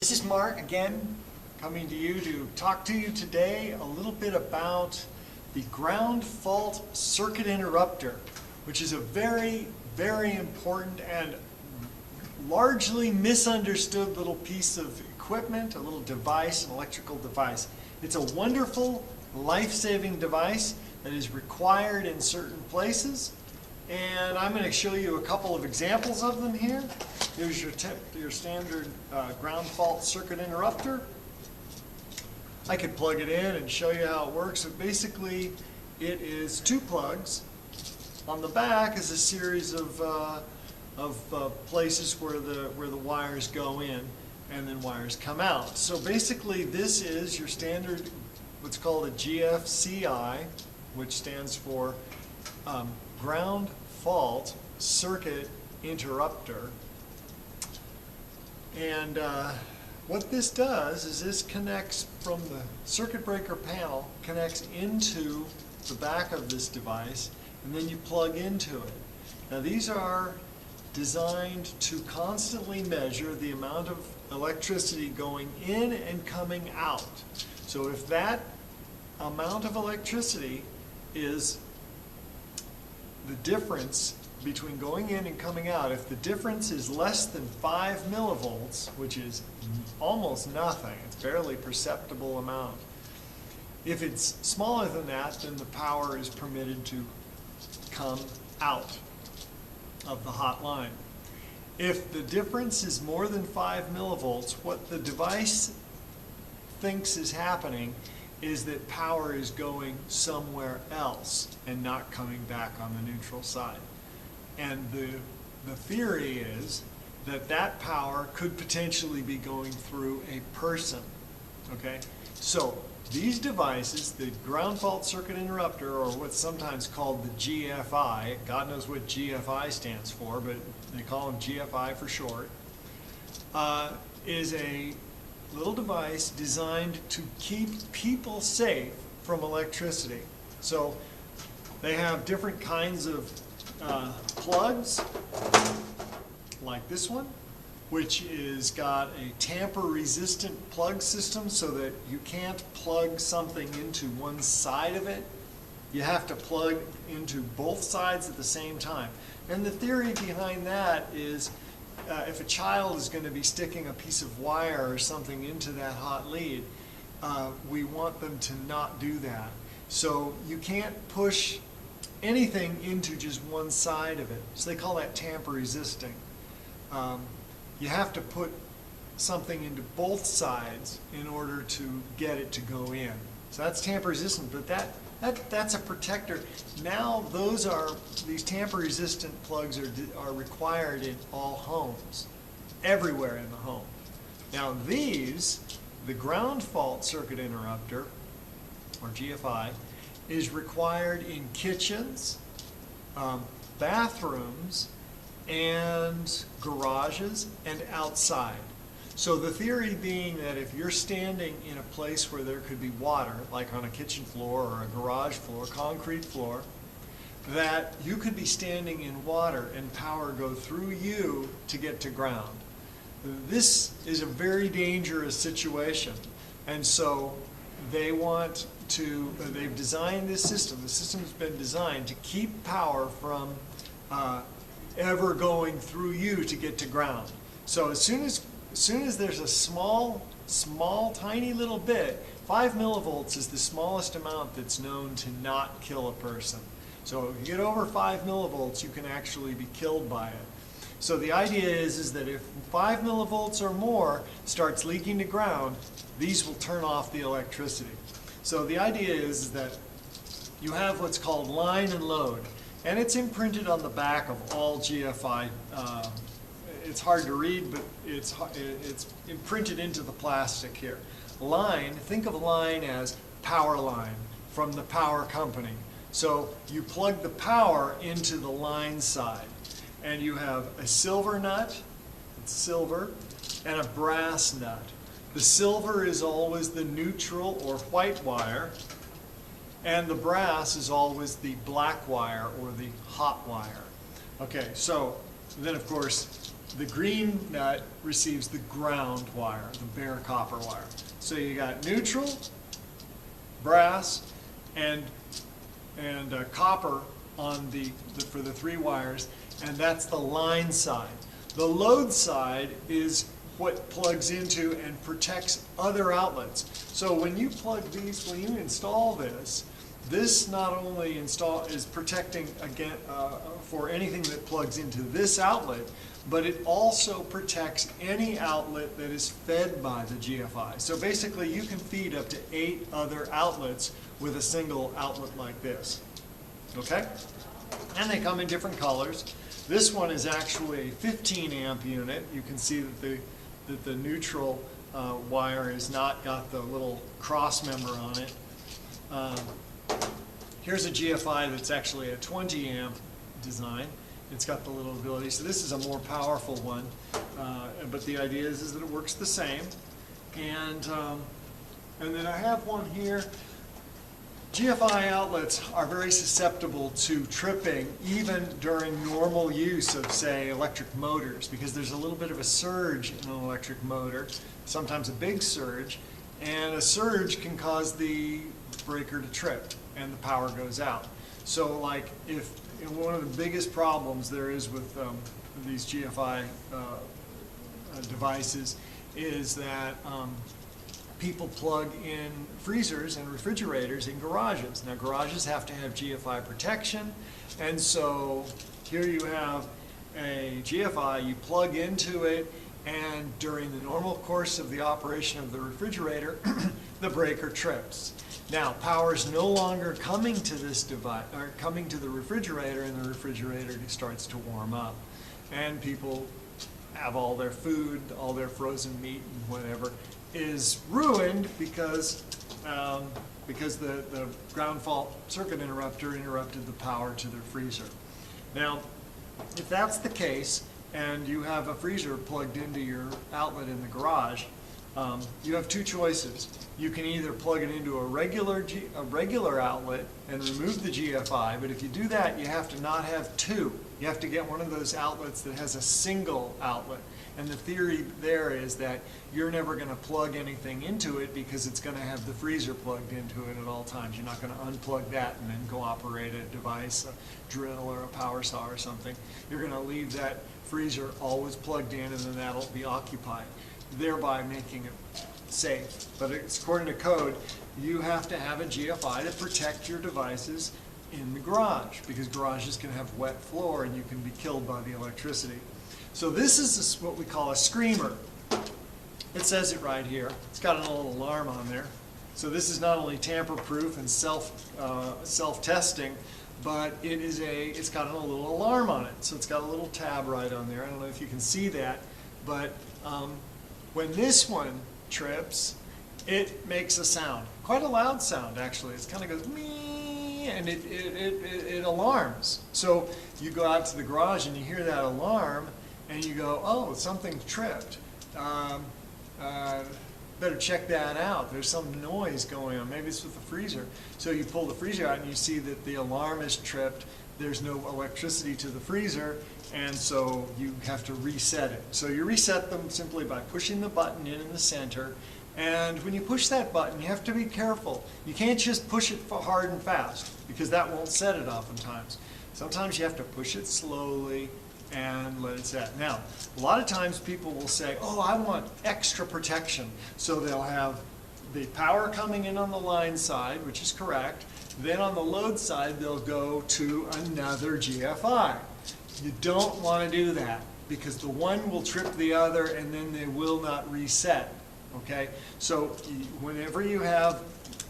This is Mark again, coming to you to talk to you today a little bit about the ground fault circuit interrupter, which is a very, very important and largely misunderstood little piece of equipment, a little device, an electrical device. It's a wonderful, life-saving device that is required in certain places, and I'm going to show you a couple of examples of them here. Here's your standard ground fault circuit interrupter. I could plug it in and show you how it works. But basically, it is two plugs. On the back is a series of places where the wires go in and then wires come out. So basically, this is your standard, what's called a GFCI, which stands for ground fault circuit interrupter. And what this does is this connects from the circuit breaker panel, connects into the back of this device, and then you plug into it. Now these are designed to constantly measure the amount of electricity going in and coming out. So if that amount of electricity is the difference between going in and coming out, if the difference is less than 5 millivolts, which is almost nothing, it's barely perceptible amount. If it's smaller than that, then the power is permitted to come out of the hot line. If the difference is more than 5 millivolts, what the device thinks is happening is that power is going somewhere else and not coming back on the neutral side. And the theory is that that power could potentially be going through a person. Okay? So these devices, the ground fault circuit interrupter, or what's sometimes called the GFI, God knows what GFI stands for, but they call them GFI for short, is a little device designed to keep people safe from electricity. So they have different kinds of plugs, like this one, which is got a tamper-resistant plug system so that you can't plug something into one side of it. You have to plug into both sides at the same time. And the theory behind that is if a child is going to be sticking a piece of wire or something into that hot lead, we want them to not do that. So you can't push anything into just one side of it. So they call that tamper resisting. You have to put something into both sides in order to get it to go in. So that's tamper resistant, but that's a protector. Now these tamper resistant plugs are required in all homes, everywhere in the home. Now the ground fault circuit interrupter, or GFI, is required in kitchens, bathrooms, and garages, and outside. So the theory being that if you're standing in a place where there could be water, like on a kitchen floor or a garage floor, concrete floor, that you could be standing in water and power go through you to get to ground. This is a very dangerous situation, and so they've designed this system. The system's been designed to keep power from ever going through you to get to ground. So as soon as there's a small, tiny little bit, 5 millivolts is the smallest amount that's known to not kill a person. So if you get over 5 millivolts, you can actually be killed by it. So the idea is that if 5 millivolts or more starts leaking to ground, these will turn off the electricity. So the idea is that you have what's called line and load, and it's imprinted on the back of all GFI. It's hard to read, but it's imprinted into the plastic here. Line, think of line as power line from the power company. So you plug the power into the line side, and you have a silver nut, it's silver, and a brass nut. The silver is always the neutral or white wire, and the brass is always the black wire or the hot wire. Okay, so then of course the green nut receives the ground wire, the bare copper wire. So you got neutral, brass, and copper on for the 3 wires, and that's the line side. The load side is what plugs into and protects other outlets. So when you when you install this, this not only is protecting for anything that plugs into this outlet, but it also protects any outlet that is fed by the GFI. So basically you can feed up to 8 other outlets with a single outlet like this. Okay? And they come in different colors. This one is actually a 15 amp unit. You can see that the neutral wire has not got the little cross member on it. Here's a GFI that's actually a 20 amp design. It's got the little ability. So this is a more powerful one, but the idea is that it works the same. And then I have one here. GFI outlets are very susceptible to tripping even during normal use of, say, electric motors, because there's a little bit of a surge in an electric motor, sometimes a big surge, and a surge can cause the breaker to trip and the power goes out. So like one of the biggest problems there is with these GFI devices is that people plug in freezers and refrigerators in garages. Now garages have to have GFI protection, and so here you have a GFI, you plug into it, and during the normal course of the operation of the refrigerator, the breaker trips. Now power is no longer coming to this device, or coming to the refrigerator, and the refrigerator starts to warm up. And people have all their food, all their frozen meat and whatever is ruined because the ground fault circuit interrupter interrupted the power to their freezer. Now, if that's the case, and you have a freezer plugged into your outlet in the garage, you have 2 choices. You can either plug it into a regular outlet and remove the GFI, but if you do that, you have to not have 2. You have to get one of those outlets that has a single outlet. And the theory there is that you're never going to plug anything into it because it's going to have the freezer plugged into it at all times. You're not going to unplug that and then go operate a device, a drill or a power saw or something. You're going to leave that freezer always plugged in, and then that'll be occupied, thereby making it safe. But it's, according to code, you have to have a GFI to protect your devices in the garage, because garages can have wet floor and you can be killed by the electricity. So this is what we call a screamer. It says it right here. It's got a little alarm on there. So this is not only tamper-proof and self-testing, but it's got a little alarm on it. So it's got a little tab right on there. I don't know if you can see that, but when this one trips, it makes a sound, quite a loud sound actually. It kind of goes mee, and it alarms. So you go out to the garage and you hear that alarm, and you go, oh, something tripped. Better check that out. There's some noise going on. Maybe it's with the freezer. So you pull the freezer out and you see that the alarm is tripped. There's no electricity to the freezer, and so you have to reset it. So you reset them simply by pushing the button in the center. And when you push that button, you have to be careful. You can't just push it hard and fast, because that won't set it oftentimes. Sometimes you have to push it slowly and let it set. Now, a lot of times people will say, oh, I want extra protection. So they'll have the power coming in on the line side, which is correct. Then on the load side, they'll go to another GFI. You don't want to do that, because the one will trip the other and then they will not reset. Okay? So whenever you have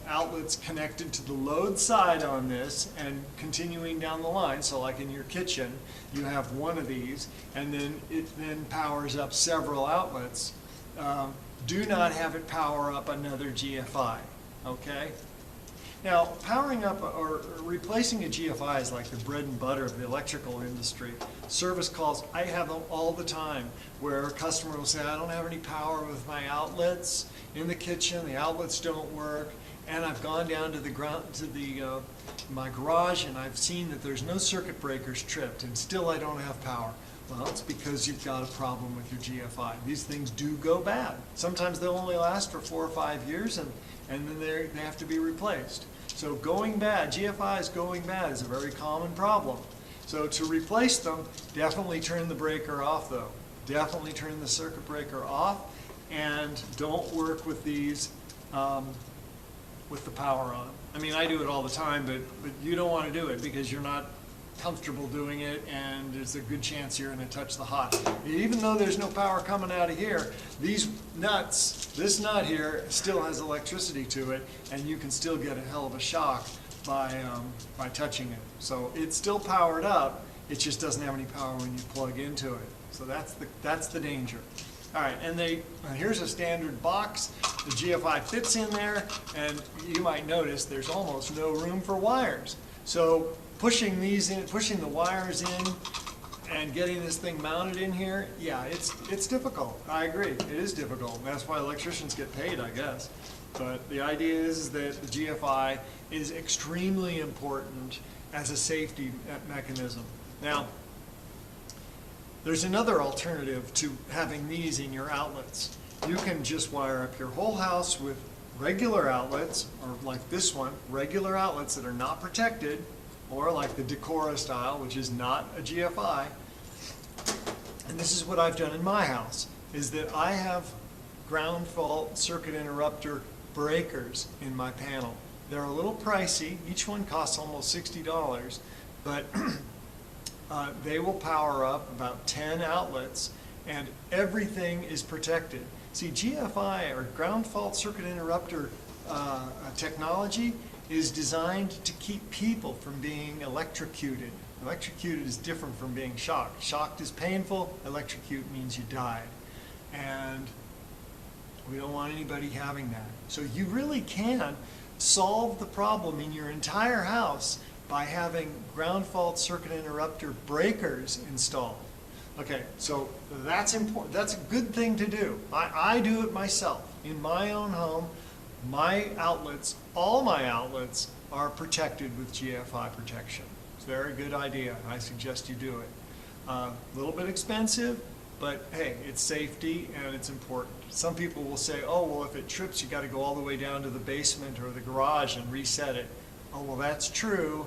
outlets connected to the load side on this and continuing down the line, so like in your kitchen, you have one of these, and then it then powers up several outlets. Do not have it power up another GFI, okay? Now, powering up or replacing a GFI is like the bread and butter of the electrical industry. Service calls, I have them all the time, where a customer will say, I don't have any power with my outlets in the kitchen, the outlets don't work, and I've gone down to my garage and I've seen that there's no circuit breakers tripped, and still I don't have power. Well, it's because you've got a problem with your GFI. These things do go bad. Sometimes they'll only last for 4 or 5 years, and then they have to be replaced. So going bad, GFIs going bad is a very common problem. So to replace them, definitely turn the breaker off though. Definitely turn the circuit breaker off, and don't work with these with the power on. I mean, I do it all the time, but you don't want to do it because you're not comfortable doing it, and there's a good chance you're going to touch the hot. Even though there's no power coming out of here, these nuts, this nut here still has electricity to it, and you can still get a hell of a shock by touching it. So it's still powered up, it just doesn't have any power when you plug into it. So that's the danger. All right, and here's a standard box. The GFI fits in there, and you might notice there's almost no room for wires. So pushing these in, pushing the wires in, and getting this thing mounted in here, yeah, it's difficult. I agree, it is difficult. That's why electricians get paid, I guess. But the idea is that the GFI is extremely important as a safety mechanism. Now, there's another alternative to having these in your outlets. You can just wire up your whole house with regular outlets, or like this one, regular outlets that are not protected, or like the Decora style, which is not a GFI. And this is what I've done in my house, is that I have ground fault circuit interrupter breakers in my panel. They're a little pricey. Each one costs almost $60, but they will power up about 10 outlets, and everything is protected. See, GFI, or ground fault circuit interrupter technology, is designed to keep people from being electrocuted. Electrocuted is different from being shocked. Shocked is painful, electrocute means you died. And we don't want anybody having that. So you really can solve the problem in your entire house by having ground fault circuit interrupter breakers installed. Okay, so that's important. That's a good thing to do. I do it myself. In my own home, my outlets, all my outlets, are protected with GFI protection. It's a very good idea. I suggest you do it. A little bit expensive, but hey, it's safety and it's important. Some people will say, oh, well, if it trips, you got to go all the way down to the basement or the garage and reset it. Oh, well, that's true,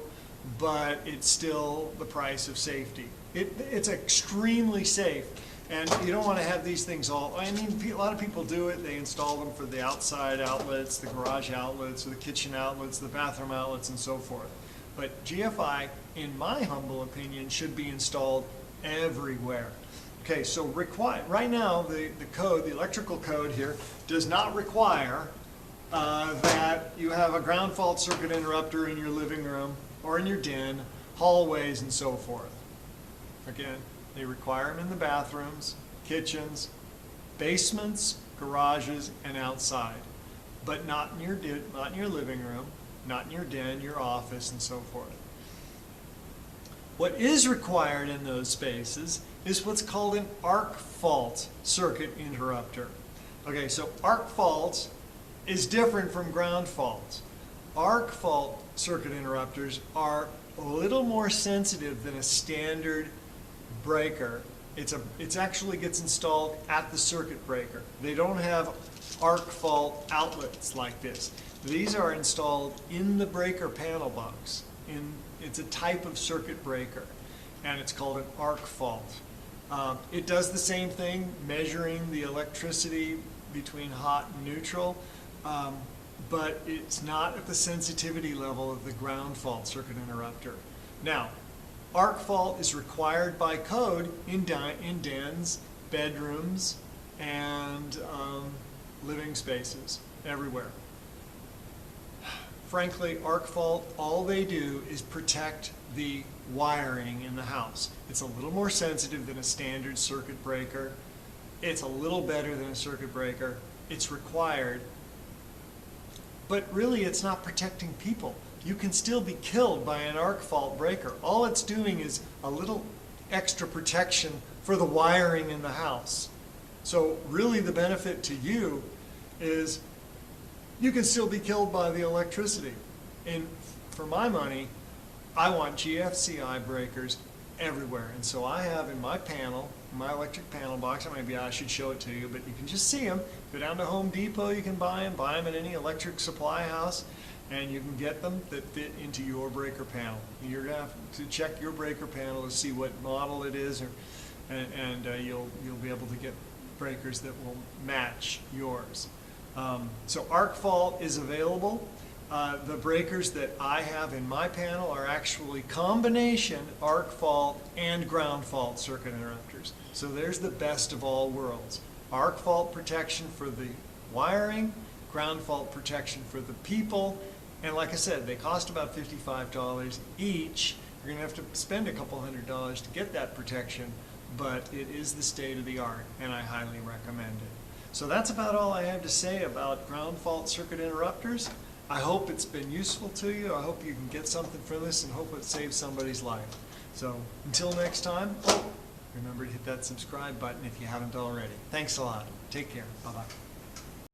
but it's still the price of safety. It's extremely safe, and you don't want to have these things all, I mean, a lot of people do it. They install them for the outside outlets, the garage outlets, or the kitchen outlets, the bathroom outlets, and so forth. But GFI, in my humble opinion, should be installed everywhere. Okay, so right now, the code, the electrical code here, does not require that you have a ground fault circuit interrupter in your living room or in your den, hallways, and so forth. Again, they require them in the bathrooms, kitchens, basements, garages, and outside, but not in your living room, not in your den, your office, and so forth. What is required in those spaces is what's called an arc fault circuit interrupter. Okay, so arc fault is different from ground fault. Arc fault circuit interrupters are a little more sensitive than a standard breaker. It actually gets installed at the circuit breaker. They don't have arc fault outlets like this. These are installed in the breaker panel box. It's a type of circuit breaker, and it's called an arc fault. It does the same thing, measuring the electricity between hot and neutral, but it's not at the sensitivity level of the ground fault circuit interrupter. Now, arc fault is required by code in dens, bedrooms, and living spaces, everywhere. Frankly, arc fault, all they do is protect the wiring in the house. It's a little more sensitive than a standard circuit breaker. It's a little better than a circuit breaker. It's required. But really, it's not protecting people. You can still be killed by an arc fault breaker. All it's doing is a little extra protection for the wiring in the house. So really the benefit to you is you can still be killed by the electricity. And for my money, I want GFCI breakers everywhere. And so I have in my panel, my electric panel box, maybe I should show it to you, but you can just see them. Go down to Home Depot, you can buy them at any electric supply house, and you can get them that fit into your breaker panel. You're going to have to check your breaker panel to see what model it is, and you'll be able to get breakers that will match yours. So arc fault is available. The breakers that I have in my panel are actually combination arc fault and ground fault circuit interrupters. So there's the best of all worlds. Arc fault protection for the wiring, ground fault protection for the people, and like I said, they cost about $55 each. You're going to have to spend a couple $100s to get that protection, but it is the state of the art, and I highly recommend it. So that's about all I have to say about ground fault circuit interrupters. I hope it's been useful to you. I hope you can get something from this and hope it saves somebody's life. So until next time, remember to hit that subscribe button if you haven't already. Thanks a lot. Take care. Bye-bye.